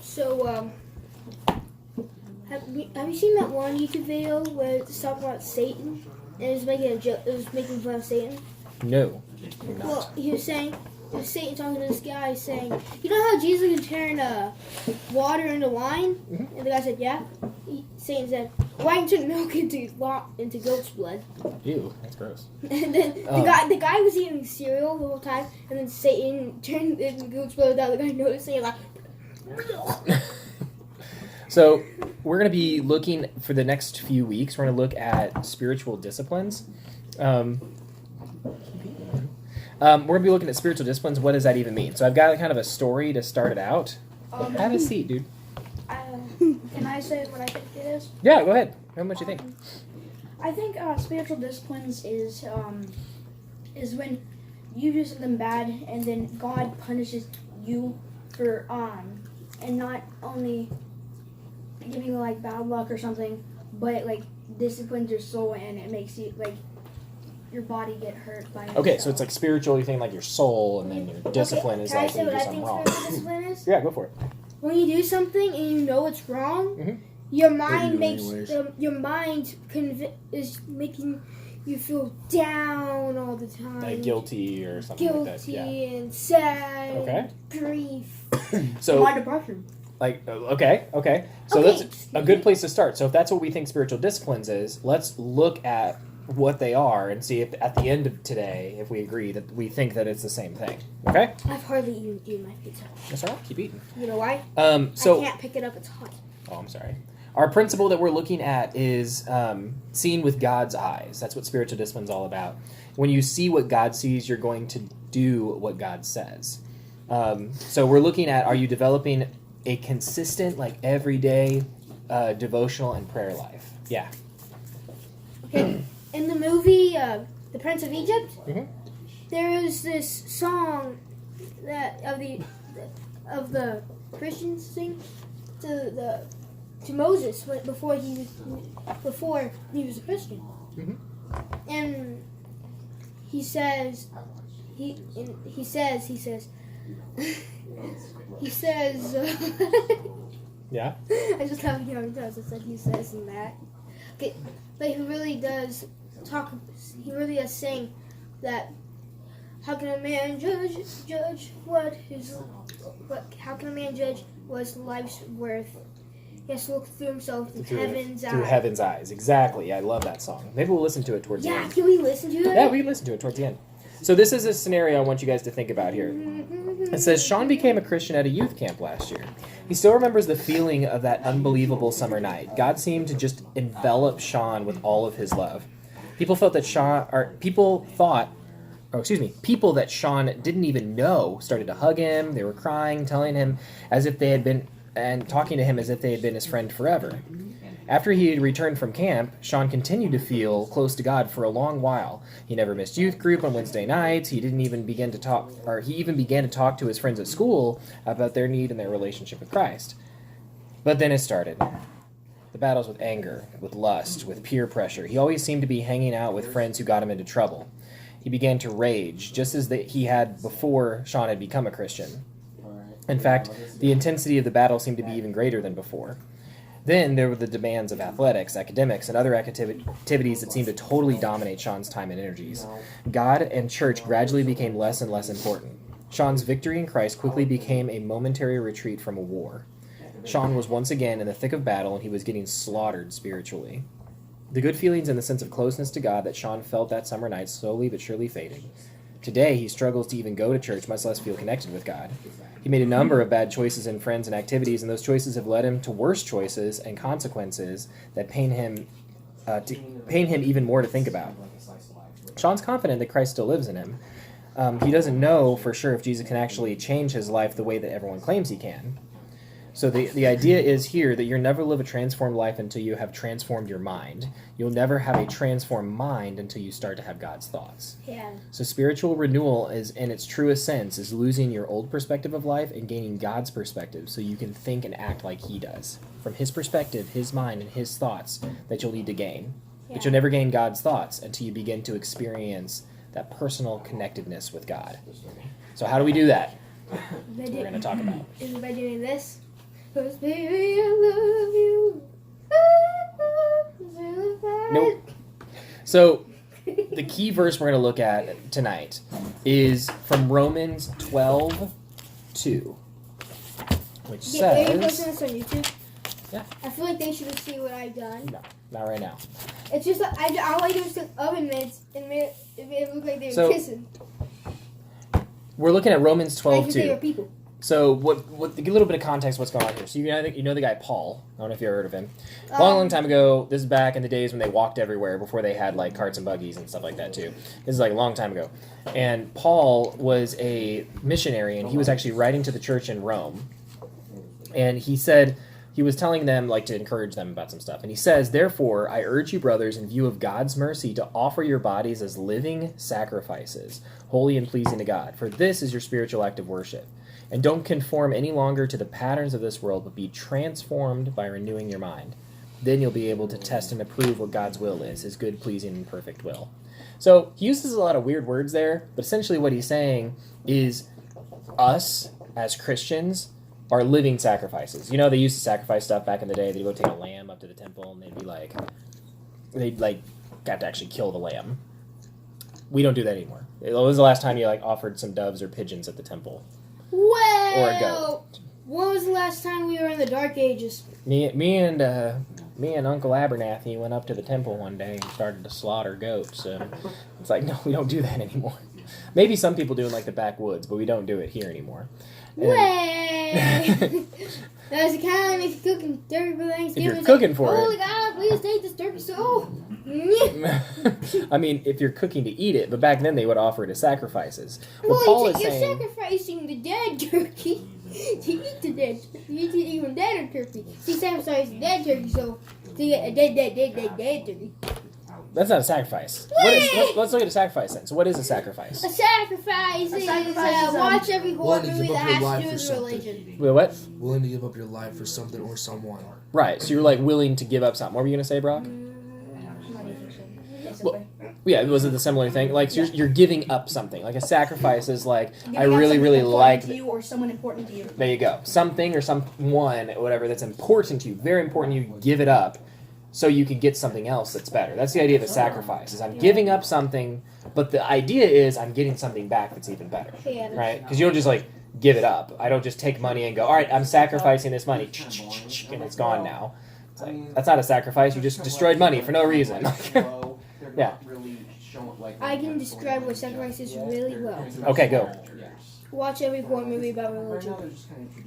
So, have you seen that one YouTube video where it's talking about Satan and it was making a joke? It was making fun of Satan. No. Well, he was saying, it was Satan talking to this guy saying, you know how Jesus can turn water into wine? Mm-hmm. And the guy said, yeah. Satan said, why can you turn milk into goat's blood? Ew, that's gross. And then the guy was eating cereal the whole time, and then Satan turned it into goat's blood without the guy noticing. Like, So we're going to be looking for the next few weeks. We're going to look at spiritual disciplines. We're going to be looking at spiritual disciplines. What does that even mean? So I've got kind of a story to start it out. Have a seat, dude. Can I say what I think it is? Yeah, go ahead. Tell me what you think. I think spiritual disciplines is when you do something bad and then God punishes you for and not only giving you like bad luck or something, but it like disciplines your soul and it makes you like your body get hurt by it. Okay, so it's like spiritual, you think like your soul, and then your discipline is can I like say when you what do I think something wrong. spiritual discipline is? Yeah, go for it. When you do something and you know it's wrong, Mhm. your mind do makes anyways. your mind is making you feel down all the time. Like guilty or something like that. Guilty Yeah. and sad. Okay. And grief. So, My depression. like, okay. So Okay. that's a good place to start. So if that's what we think spiritual disciplines is, let's look at what they are and see if at the end of today, if we agree that we think that it's the same thing. Okay? I've hardly even eaten my pizza. That's all right. Keep eating. You know why? So, I can't pick it up. It's hot. oh, I'm sorry. Our principle that we're looking at is seen with God's eyes. That's what spiritual discipline is all about. When you see what God sees, you're going to do what God says. So we're looking at, are you developing a consistent, like everyday devotional and prayer life? Yeah. Okay. In the movie The Prince of Egypt, Mhm. there is this song that of the Christians sing to Moses before he was a Christian, Mhm. and he says he says Yeah. I just have young times I said he says and that. Okay, but he really does talk. He really does sing that. How can a man judge what his what? How can a man judge what's life's worth? He has to look through himself through heaven's eyes. Through heaven's eyes. Exactly. I love that song. Maybe we'll listen to it towards the Yeah, end. can we listen to it? Yeah, we can listen to it towards the end. So this is a scenario I want you guys to think about here. It says, Sean became a Christian at a youth camp last year. He still remembers the feeling of that unbelievable summer night. God seemed to just envelop Sean with all of his love. People that Sean didn't even know started to hug him. They were crying, telling him as if they had been, and talking to him as if they had been his friend forever. After he had returned from camp, Sean continued to feel close to God for a long while. He never missed youth group on Wednesday nights. He even began to talk to his friends at school about their need and their relationship with Christ. But then it started. The battles with anger, with lust, with peer pressure. He always seemed to be hanging out with friends who got him into trouble. He began to rage, just as he had before Sean had become a Christian. In fact, the intensity of the battle seemed to be even greater than before. Then there were the demands of athletics, academics, and other activities that seemed to totally dominate Sean's time and energies. God and church gradually became less and less important. Sean's victory in Christ quickly became a momentary retreat from a war. Sean was once again in the thick of battle, and he was getting slaughtered spiritually. The good feelings and the sense of closeness to God that Sean felt that summer night slowly but surely faded. Today, he struggles to even go to church, much less feel connected with God. He made a number of bad choices in friends and activities, and those choices have led him to worse choices and consequences that pain him even more to think about. Sean's confident that Christ still lives in him. He doesn't know for sure if Jesus can actually change his life the way that everyone claims he can. So the idea is here that you'll never live a transformed life until you have transformed your mind. You'll never have a transformed mind until you start to have God's thoughts. Yeah. So spiritual renewal is, in its truest sense, is losing your old perspective of life and gaining God's perspective so you can think and act like he does. From his perspective, his mind, and his thoughts that you'll need to gain. Yeah. But you'll never gain God's thoughts until you begin to experience that personal connectedness with God. So how do we do that? We're going to talk about. Is it by doing this? 'Cause baby, I love you. Nope. So, the key verse we're going to look at tonight is from Romans 12:2, which Yeah, are you says... posting this on YouTube? Yeah. I feel like they should see what I've done. No, not right now. It's just that all I do is took oven mitts and made it look like they were So, kissing. We're looking at Romans Like if they were 12:2. people. So, what? To give a little bit of context, what's going on here? So, you know the guy Paul. I don't know if you ever heard of him. Long time ago. This is back in the days when they walked everywhere, before they had like carts and buggies and stuff like that too. This is like a long time ago. And Paul was a missionary, and he was actually writing to the church in Rome. And he said, he was telling them, like, to encourage them about some stuff. And he says, "Therefore, I urge you, brothers, in view of God's mercy, to offer your bodies as living sacrifices, holy and pleasing to God. For this is your spiritual act of worship. And don't conform any longer to the patterns of this world, but be transformed by renewing your mind. Then you'll be able to test and approve what God's will is, his good, pleasing, and perfect will." So he uses a lot of weird words there, but essentially what he's saying is us, as Christians, are living sacrifices. You know, they used to sacrifice stuff back in the day. They'd go take a lamb up to the temple, and they'd got to actually kill the lamb. We don't do that anymore. When was the last time you, like, offered some doves or pigeons at the temple? Well, Or a goat. when was the last time we were in the Dark Ages? Me and Uncle Abernathy went up to the temple one day and started to slaughter goats. It's like, no, we don't do that anymore. Maybe some people do in, like, the backwoods, but we don't do it here anymore. Way! That's the kind if you're cooking turkey for Thanksgiving. If you're it's cooking like, for Holy it. God, please take this turkey so. I mean, if you're cooking to eat it, but back then they would offer it as sacrifices. What Well, Paul you're is saying... sacrificing the dead turkey to eat the dead. You eat even deader turkey. See, sacrifice the dead turkey, so to get a dead turkey. That's not a sacrifice. Let's look at a sacrifice then. So what is a sacrifice? A sacrifice is watch every horror willing to movie give that up your has life to do for with something. religion. Wait, what? Willing to give up your life for something or someone. Right, so you're like willing to give up something. What were you going to say, Brock? Well, yeah, was it the similar thing? Like, so you're giving up something. Like a sacrifice is like, I really like... you or someone important to you. There you go. Something or someone, whatever, that's important to you, very important, you give it up so you can get something else that's better. That's the idea of a sacrifice, is I'm giving up something, but the idea is I'm getting something back that's even better, Yeah, right? Because you don't just, like, give it up. I don't just take money and go, all right, I'm sacrificing this money, and it's gone now. It's like, that's not a sacrifice. You just destroyed money for no reason. Yeah. I can describe what sacrifice is really well. Okay, go. Watch every horror movie about religion.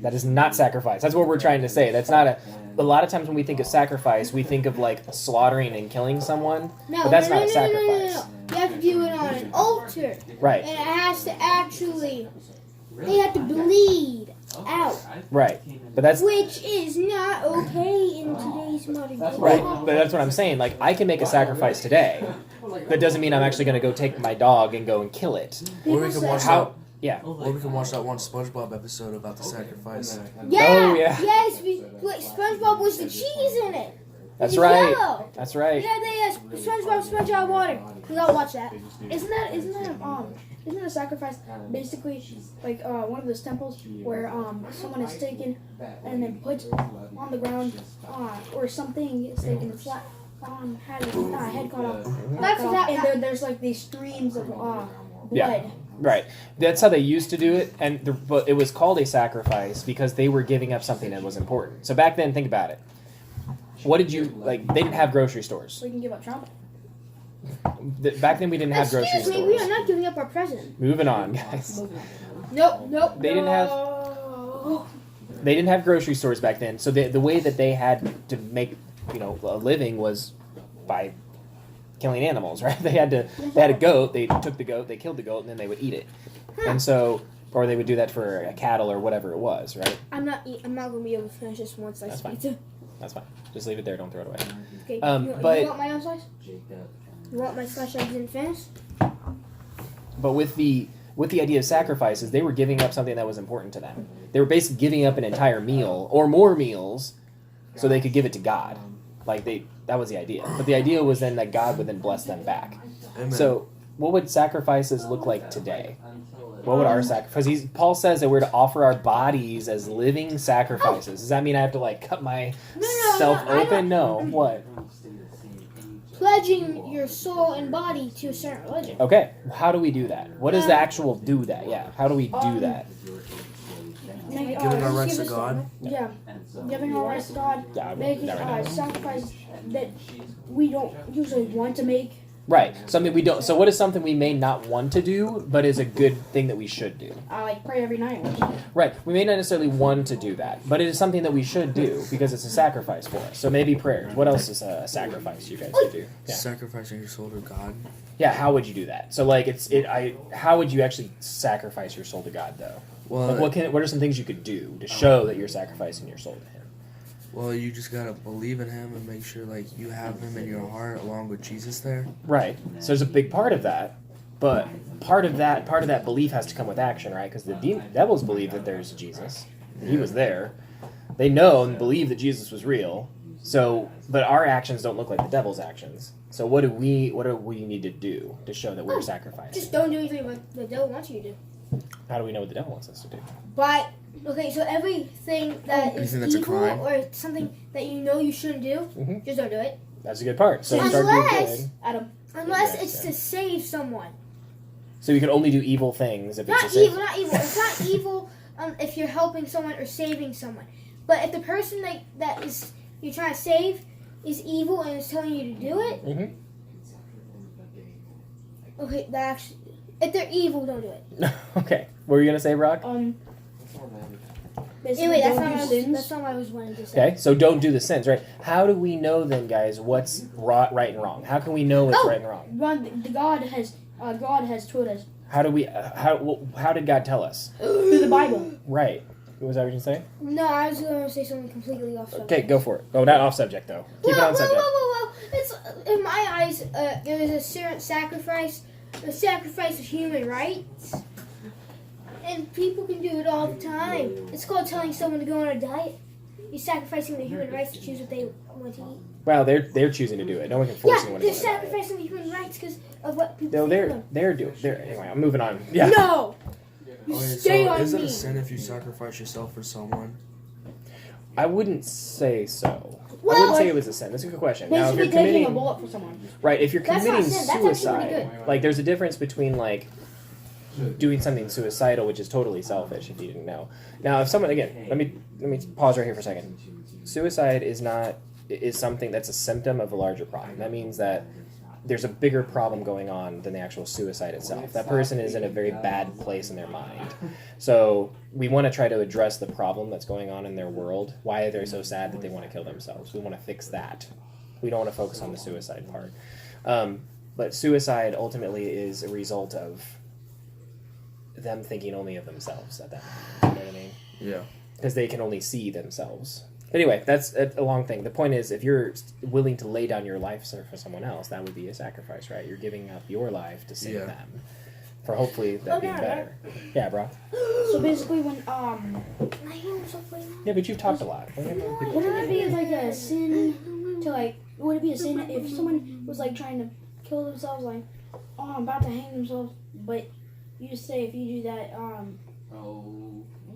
That is not sacrifice. That's what we're trying to say. That's not a lot of times when we think of sacrifice, we think of like slaughtering and killing someone. No, but that's no, not a no, sacrifice. no. You have to do it on an altar. Right. And it has to actually, they have to bleed out. Right. But that's Which is not okay in today's modern day. right. But that's what I'm saying. Like, I can make a sacrifice today. That doesn't mean I'm actually going to go take my dog and go and kill it. Or we can watch How? Yeah. Or we can watch that one SpongeBob episode about the sacrifice. Yeah. Oh, yeah. Yes. Like SpongeBob was the cheese in it. That's It's right. yellow. That's right. Yeah, they asked SpongeBob sponge out water. We gotta watch that. Isn't that a sacrifice? Basically, like one of those temples where someone is taken and then put on the ground, or something is taken flat, head cut off. That's exactly. And there's like these streams of blood. Yeah. Right. That's how they used to do it, but it was called a sacrifice because they were giving up something that was important. So back then, think about it. What did you like? They didn't have grocery stores. We can give up Trump. Back then, we didn't have grocery Excuse me, we are stores. not giving up our president. Moving on, guys. Nope. They didn't have. They didn't have grocery stores back then, so the way that they had to make a living was by killing animals, right? They had a goat. They took the goat, they killed the goat, and then they would eat it, and so. Or they would do that for a cattle or whatever it was, right? I'm not gonna be able to finish this one slice That's of fine. pizza. That's fine. Just leave it there. Don't throw it away. Okay. But- You want my own slice? You want my slice I didn't finish? But with the idea of sacrifices, they were giving up something that was important to them. They were basically giving up an entire meal or more meals so they could give it to God. That was the idea. But the idea was then that God would then bless them back. Amen. So what would sacrifices look like today? What would our sacrifice? Because Paul says that we're to offer our bodies as living sacrifices. Does that mean I have to like cut myself I open? No. don't- What? Pledging your soul and body to a certain religion. Okay. How do we do that? What does the actual do that? Yeah. How do we do that? Like, Giving our just rights give to us- God. Yeah, giving our rights to God, Yeah. making never know. sacrifices that we don't usually want to make. Right. Something we don't. So what is something we may not want to do, but is a good thing that we should do? Like pray every night. Right. We may not necessarily want to do that, but it is something that we should do because it's a sacrifice for us. So maybe prayers. What else is a sacrifice you guys could do? Yeah. Sacrificing your soul to God. Yeah. How would you do that? So like how would you actually sacrifice your soul to God though? Well, Like what are some things you could do to show that you're sacrificing your soul to Him? well, you just gotta believe in Him and make sure like you have Him in your heart along with Jesus there. Right. So there's a big part of that, but part of that belief has to come with action, right? Because the devils believe that there's Jesus. He was there. They know and believe that Jesus was real. So, but our actions don't look like the devil's actions. So what do we need to do to show that we're sacrificing? Just don't do anything what the devil wants you to do. How do we know what the devil wants us to do? But okay, so everything that is Anything that's a evil crime. or something that you know you shouldn't do, Mhm. just don't do it. That's a good part. So Unless- start doing good. Adam, Unless Yeah, it's yeah. to save someone. So you can only do evil things if it's Not a sin. evil, not evil. It's not evil if you're helping someone or saving someone. But if the person that is you're trying to save is evil and is telling you to do it, Mhm. okay, that actually, if they're evil, don't do it. Okay. What were you gonna say, Brock? basically Anyway, don't do sins. that's not what I was wanting to say. Okay, so don't do the sins, right? How do we know then, guys, what's right and wrong? How can we know what's Oh. right and wrong? God has told us How do we? How did God tell us? through the Bible. Right. Was that what you say? No, I was going to say something completely off subject. Okay, go for it. Oh, not off subject though. Keep it on subject. Whoa. It's in my eyes. There is a certain sacrifice, the sacrifice of human rights, and people can do it all the time. It's called telling someone to go on a diet. You're sacrificing their human rights to choose what they want to eat. Well, they're choosing to do it. No one can force Yeah, anyone to they're go on a diet. sacrificing their human rights because of what people No, think they're of them. they're doing. They're anyway. I'm moving on. Yeah. No, you Okay, stay so on is it me. a sin if you sacrifice yourself for someone? I wouldn't say so. I Well, wouldn't say it was a sin. That's a good question. Now, if Basically you're taking a committing, bullet for someone. right, if you're That's not committing sin. That's actually suicide, pretty like there's a difference between like doing something suicidal, which is totally selfish if you didn't know. Now, if someone again, let me pause right here for a second. Suicide is something that's a symptom of a larger problem. That means that there's a bigger problem going on than the actual suicide itself. That person is in a very bad place in their mind. So we want to try to address the problem that's going on in their world. Why are they so sad that they want to kill themselves? We want to fix that. We don't want to focus on the suicide part. But suicide ultimately is a result of them thinking only of themselves at that moment. You know what I mean? Yeah. Because they can only see themselves. Anyway, that's a long thing. The point is, if you're willing to lay down your life for someone else, that would be a sacrifice, right? You're giving up your life to save Yeah. them, for hopefully that being better. Yeah, bro. So basically, when Yeah, but you've talked a lot. Whenever people- wouldn't it be like a sin to like? Would it be a sin if someone was like trying to kill themselves, like, oh, I'm about to hang themselves, but you say if you do that,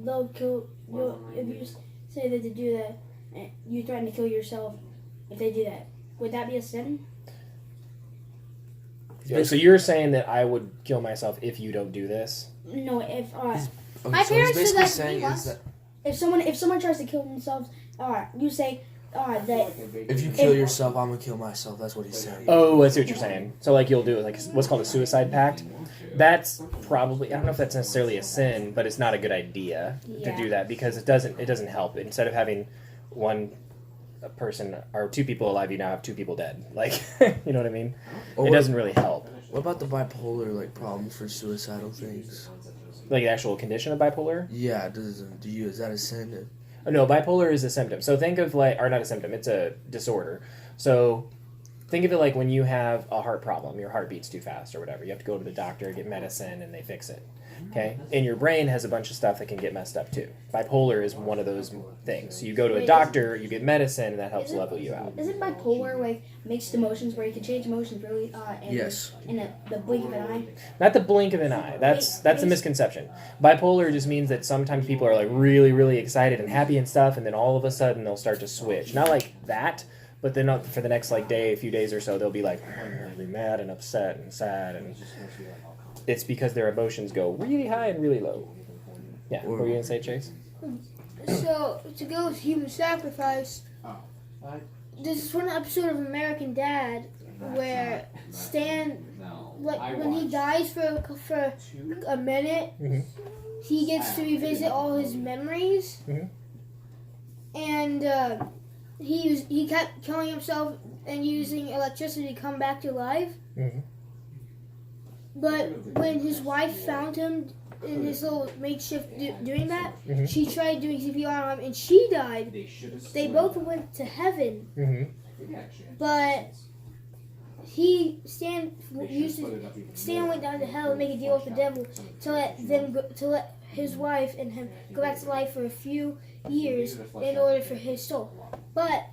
they'll kill. If you say that they do that, and you threaten to kill yourself if they do that, would that be a sin? Yeah, so you're saying that I would kill myself if you don't do this? No, if Okay, My so he's parents did basically that to saying me is once. that if someone tries to kill themselves, you say that if you kill yourself, I'm gonna kill myself. That's what he's saying. Oh, I see what you're saying. So, like, you'll do like what's called a suicide pact. That's probably, I don't know if that's necessarily a sin, but it's not a good idea to Yeah. do that because it doesn't help. Instead of having one person or two people alive, you now have two people dead. Like, you know what I mean? Or It doesn't really help. What about the bipolar like problems for suicidal things? Like the actual condition of bipolar. Yeah, is that a sin? Oh, no, bipolar is a symptom. So think of like, or not a symptom, it's a disorder. So think of it like when you have a heart problem, your heart beats too fast or whatever. You have to go to the doctor, get medicine, and they fix it. Okay, and your brain has a bunch of stuff that can get messed up too. Bipolar is one of those things. So you go to a doctor, you get medicine, and that helps level you out. Isn't bipolar like mixed emotions where you can change emotions really Yes. in the blink of an eye? Not the blink of an eye. That's a misconception. Bipolar just means that sometimes people are like really, really excited and happy and stuff, and then all of a sudden they'll start to switch. Not like that, but then for the next like day, a few days or so, they'll be like really mad and upset and sad, and it's because their emotions go really high and really low. Yeah, what were you gonna say, Chase? So to go with human sacrifice, this is one episode of American Dad where Stan, like when he dies for a minute, Mhm. he gets to revisit all his memories, Mhm. and he kept killing himself and using electricity to come back to life. Mhm. But when his wife found him in his little makeshift doing that, Mhm. she tried doing CPR on him and she died. They both went to heaven, Mm-hmm. but Stan went down to hell and make a deal with the devil to let his wife and him go back to life for a few years in order for his soul. But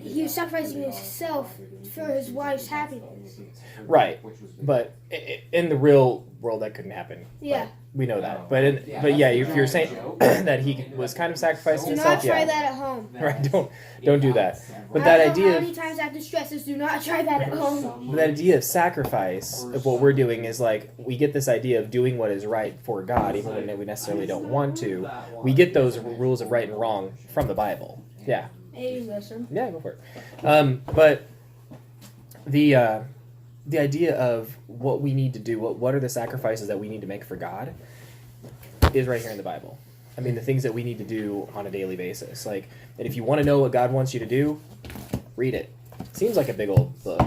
he was sacrificing himself for his wife's happiness. Right, but in the real world that couldn't happen. Yeah. We know that, but yeah, if you're saying that he was kind of sacrificing Do himself, not try yeah, that at home. right. Don't do that. But I that don't know idea how of many times I have to stress this. Do not try that at home. that idea of sacrifice, of what we're doing is like we get this idea of doing what is right for God, even when we necessarily don't want to. We get those rules of right and wrong from the Bible. Yeah. Hey, listen. Yeah, go for it. But the idea of what we need to do, what are the sacrifices that we need to make for God, is right here in the Bible. I mean, the things that we need to do on a daily basis. Like, and if you want to know what God wants you to do, read it. Seems like a big old book.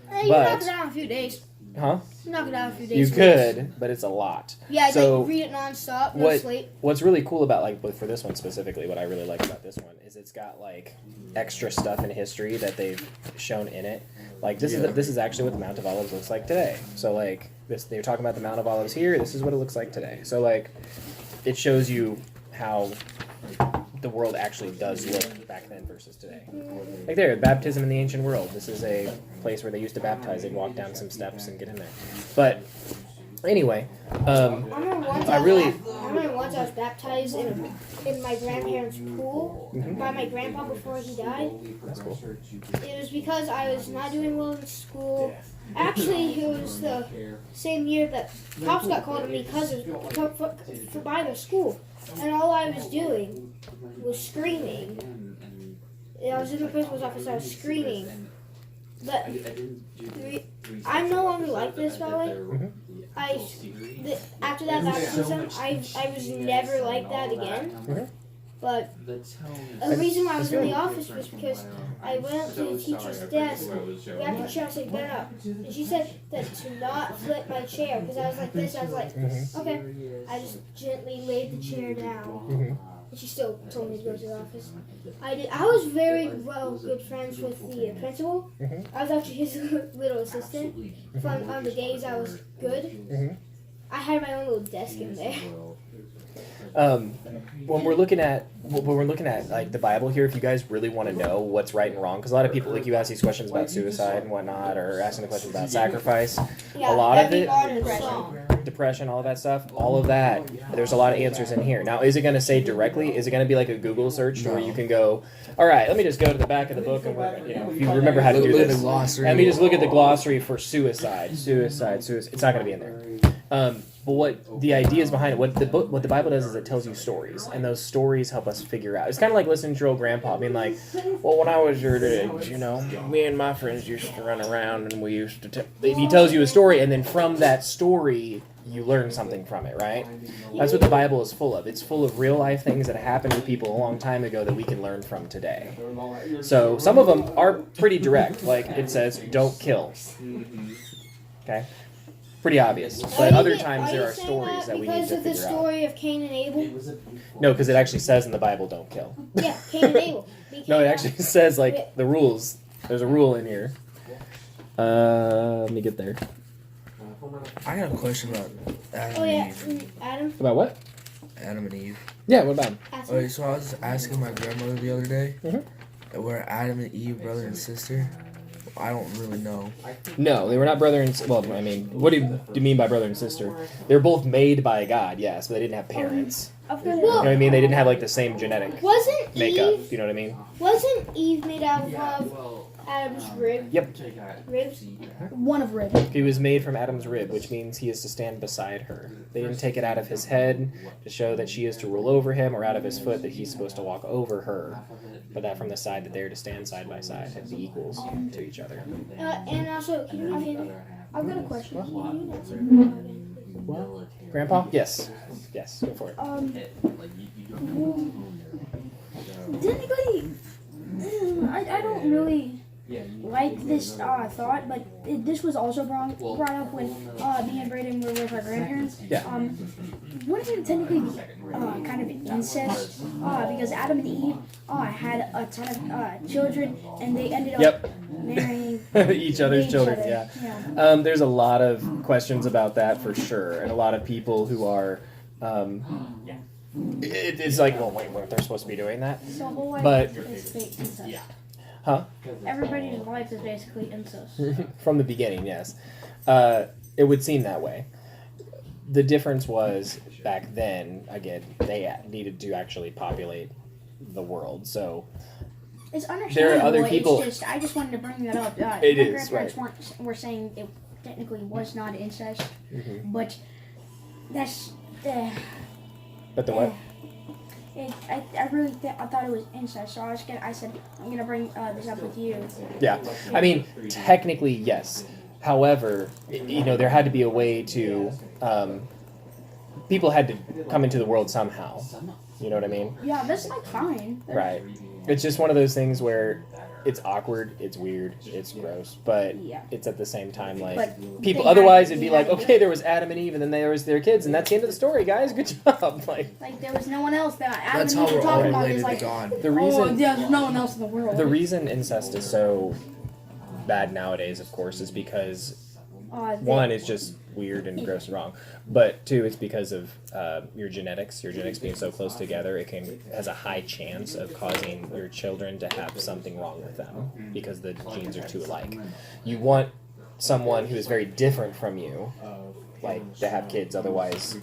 Hey, you But- knock it out in a few days. Huh? Knock it out in a few days. You weeks. could, but it's a lot. Yeah, So, like read it nonstop, no what- sleep. What's really cool about, like, for this one specifically, what I really like about this one is it's got, like, extra stuff in history that they've shown in it. Like, this is actually what the Mount of Olives looks like today. So, like, they're talking about the Mount of Olives here. This is what it looks like today. So, like, it shows you how the world actually does look back then versus today. Like there, baptism in the ancient world. This is a place where they used to baptize. They'd walk down some steps and get in there. But anyway, I remember once I really- I was baptized in my grandparents' pool Mhm. by my grandpa before he died. That's cool. It was because I was not doing well in school. Actually, it was the same year that cops got called on me for by the school, and all I was doing was screaming. I was in the principal's office. I was screaming, but I'm no longer like this. By the way, after that baptism, I was never like that again. Mhm. But the reason why I was in the office was because I went up to the teacher's desk, grabbed the chair, and said, "Get up." And she said that to not flip my chair because I was like this. I was like, "Okay." I just gently laid the chair down, Mhm. and she still told me to go to the office. I was very good friends with the principal. Mhm. I was actually his little assistant. On the days I was good, Mhm. I had my own little desk in there. When we're looking at like the Bible here, if you guys really want to know what's right and wrong, because a lot of people, like, you ask these questions about suicide and whatnot, or asking the questions about sacrifice, Yeah, a lot of every it, modern song. depression, all of that stuff, all of that, there's a lot of answers in here. Now, is it going to say directly? Is it going to be like a Google search where you can go, all right, let me just go to the back of the book and we're, if you remember how to do Look at this, the glossary. let me just look at the glossary for suicide. It's not going to be in there. But what the ideas behind it, what the Bible does is it tells you stories, and those stories help us figure out. It's kind of like listening to your old grandpa being like, "Well, when I was your age, me and my friends used to run around, and we used to." He tells you a story, and then from that story, you learn something from it, right? That's what the Bible is full of. It's full of real life things that happened to people a long time ago that we can learn from today. So some of them are pretty direct, like it says, "Don't kill." Okay. Pretty obvious, but other times there are stories that we need because to of the figure out. story of Cain and Abel. No, because it actually says in the Bible, "Don't kill." Yeah, Cain and Abel. No, it actually says like the rules. There's a rule in here. Let me get there. I got a question about Adam Oh yeah, and Eve. Adam. About what? Adam and Eve. Yeah, what about him? Ask Okay, so I was asking my grandmother the other day, Mhm. were Adam and Eve brother and sister? I don't really know. No, they were not brother and well. I mean, what do you mean by brother and sister? They're both made by God, yes, but they didn't have parents. I've got You know what I mean? They didn't have like the same genetic Wasn't makeup. Eve? You know what I mean? Wasn't Eve made out of Adam's ribs? one of rib. He was made from Adam's rib, which means he is to stand beside her. They didn't take it out of his head to show that she is to rule over him, or out of his foot that he's supposed to walk over her, but that from the side that they're to stand side by side and be equals to each other. And also, can you repeat? I've got a question. Grandpa? Yes. Yes, go for it. Technically, I don't really like this thought, but this was also brought up when me and Brayden were with our grandparents. Yeah. Wouldn't it technically be kind of incest? Because Adam and Eve had a ton of children, and they ended up marrying Each other's each children, other. yeah. There's a lot of questions about that for sure, and a lot of people who are. It's like, well, wait, weren't they supposed to be doing that? So whole life But- is basically incest. Huh? Everybody's life is basically incest. From the beginning, yes. It would seem that way. The difference was back then, again, they needed to actually populate the world. So It's understandable. there are other people. It's just, I just wanted to bring that up. It my is, grandparents were saying it technically was not incest, but that's But the what? I really I thought it was incest. So I said I'm gonna bring this up with you. Yeah. I mean, technically, yes. However, there had to be a way to. People had to come into the world somehow. You know what I mean? Yeah, that's like fine. Right. It's just one of those things where it's awkward, it's weird, it's gross, but Yeah. it's at the same time like But people. they Otherwise, had- it'd be they like, had- okay, there was Adam and Eve, and then there was their kids, and that's the end of the story, guys. Good job. Like there was no one else that Adam That's and how Eve were we're all talking about. related Is to like, God. The reason there's no one else in the world. the reason incest is so bad nowadays, of course, is because one, it's just weird and gross and wrong, but two, it's because of your genetics being so close together. It has a high chance of causing your children to have something wrong with them because the genes are too alike. You want someone who is very different from you, like, to have kids, otherwise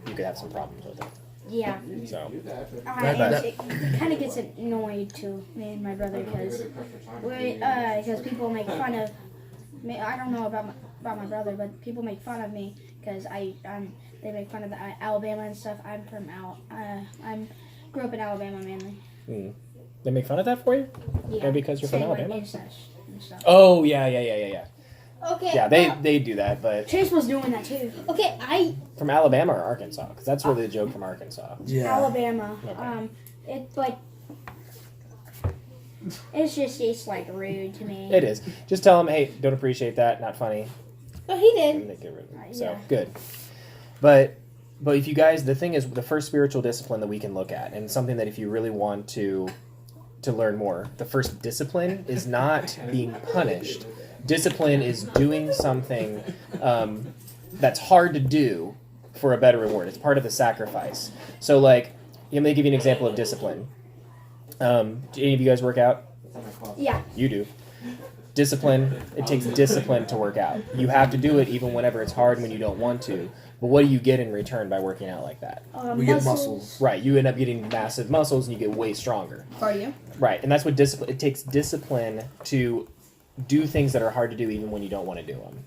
you could have some problems with it. Yeah. So It kind of gets annoyed to me and my brother because people make fun of me. I don't know about my brother, but people make fun of me because they make fun of the Alabama and stuff. I'm from grew up in Alabama mainly. they make fun of that for you? Yeah. Or because you're from Saying, like, Alabama? incest and stuff. Oh yeah. Okay. Yeah, they do that, but Chase was doing that too. Okay, from Alabama or Arkansas? Because that's really the joke from Arkansas. Yeah. Alabama. Okay. But it's like rude to me. It is. Just tell them, hey, don't appreciate that, not funny, Oh, he and did. they get rid of it. So Yeah. good. But if you guys, the thing is, the first spiritual discipline that we can look at, and something that if you really want to learn more, the first discipline is not being punished. Discipline is doing something that's hard to do for a better reward. It's part of the sacrifice. So, like, let me give you an example of discipline. Do any of you guys work out? Yeah. You do. Discipline, it takes discipline to work out. You have to do it even whenever it's hard, when you don't want to. But what do you get in return by working out like that? We get muscles. Right, you end up getting massive muscles and you get way stronger. Cardio. Right, and that's what discipline, it takes discipline to do things that are hard to do even when you don't want to do them.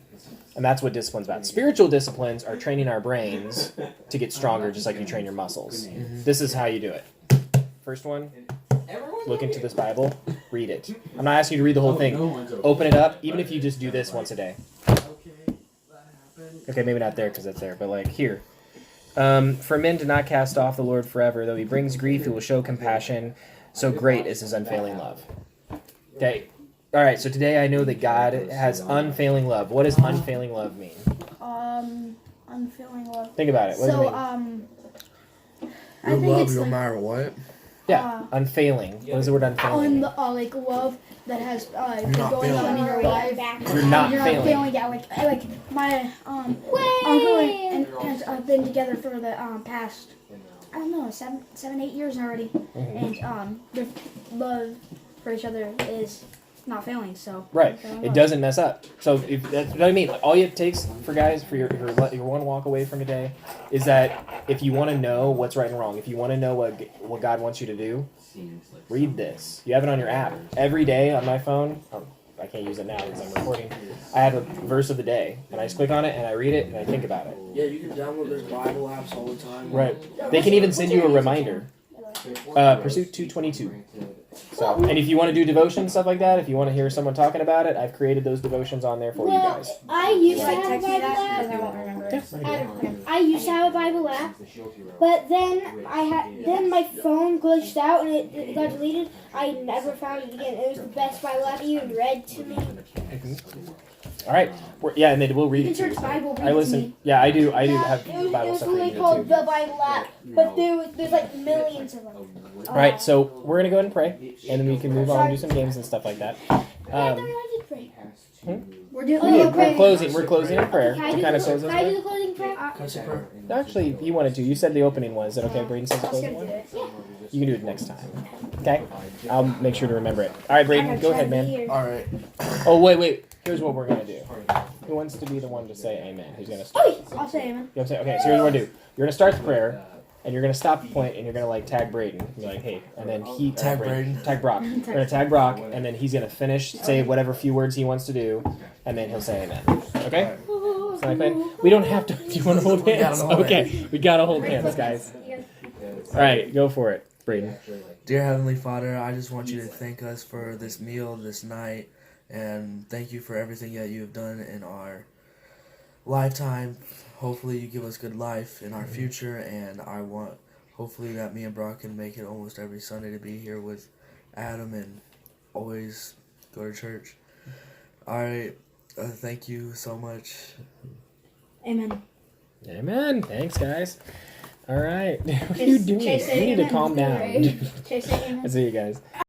And that's what discipline's about. Spiritual disciplines are training our brains to get stronger, just like you train your muscles. This is how you do it. First one, look into this Bible, read it. I'm not asking you to read the whole thing. Open it up, even if you just do this once a day. Okay, maybe not there because that's there, but like here. For men to not cast off the Lord forever, though he brings grief, he will show compassion. So great is his unfailing love. Okay. All right, so today I know that God has unfailing love. What does unfailing love mean? Unfailing love. Think about it. What does it So mean? I Your think love it's no like, matter what. Yeah, unfailing. What is the word unfailing? like love that has been not going on failing. in your life. You're not You're failing. not failing. Yeah, like my uncle and aunt have been together for the past, I don't know, 7, 8 years already, Mhm. and their love for each other is not failing. So Right. failing It love. doesn't mess up. So if that's what I mean. Like, all it takes for guys for your one walk away from a day is that if you want to know what's right and wrong, if you want to know what God wants you to do, read this. You have it on your app every day on my phone. I can't use it now because I'm recording. I have a verse of the day, and I just click on it and I read it and I think about it. Yeah, you can download those Bible apps all the time. Right. They can even send you a reminder. Pursuit 222. So, and if you want to do devotion stuff like that, if you want to hear someone talking about it, I've created those devotions on there for you Well, guys. I used to Like have a text me Bible that app. because I won't remember it. I used to have a Bible app, but then then my phone glitched out and it got deleted. I never found it again. It was the best Bible app. It even read to me. All right. And then we'll read You it can to search you. Bible. I listen. Yeah, I do. I do have It was Bible stuff for literally you called too. the Bible app, but there's like millions of them. All right. So we're gonna go ahead and pray, and then we can move on and do some games and stuff like that. I thought I did pray. We're doing. Oh, yeah, We're closing. We're closing in prayer Can I to do kind of the- close this. Can I do way. the closing prayer? Can I say prayer? Actually, you wanted to. You said the opening one. Is that okay? Braden says the I was closing gonna do one. it. You can do it next time. Okay. I'll make sure to remember it. All right, Braden. Go ahead, man. All right. Oh wait. Here's what we're gonna do. Who wants to be the one to say amen? Who's gonna start? I'll say amen. You know what I'm saying? Okay, so here's what we're gonna do. You're gonna start the prayer, and you're gonna stop the point, and you're gonna like tag Braden. You're like, hey, and then he Tag Braden. tag Brock. We're gonna tag Brock, and then he's gonna finish, say whatever few words he wants to do, and then he'll say amen. Okay? Sound like plan? We don't have to. Do you want to hold hands? hold Okay, we gotta hold hands, guys. All right, go for it, Braden. Dear Heavenly Father, I just want you to thank us for this meal, this night, and thank you for everything that you have done in our lifetime. Hopefully you give us good life in our future, and I want hopefully that me and Brock can make it almost every Sunday to be here with Adam and always go to church. Alright, thank you so much. Amen. Amen. Thanks, guys. All right. What are you doing? Chase, You need to amen. calm down. Chase, say amen. I see you guys.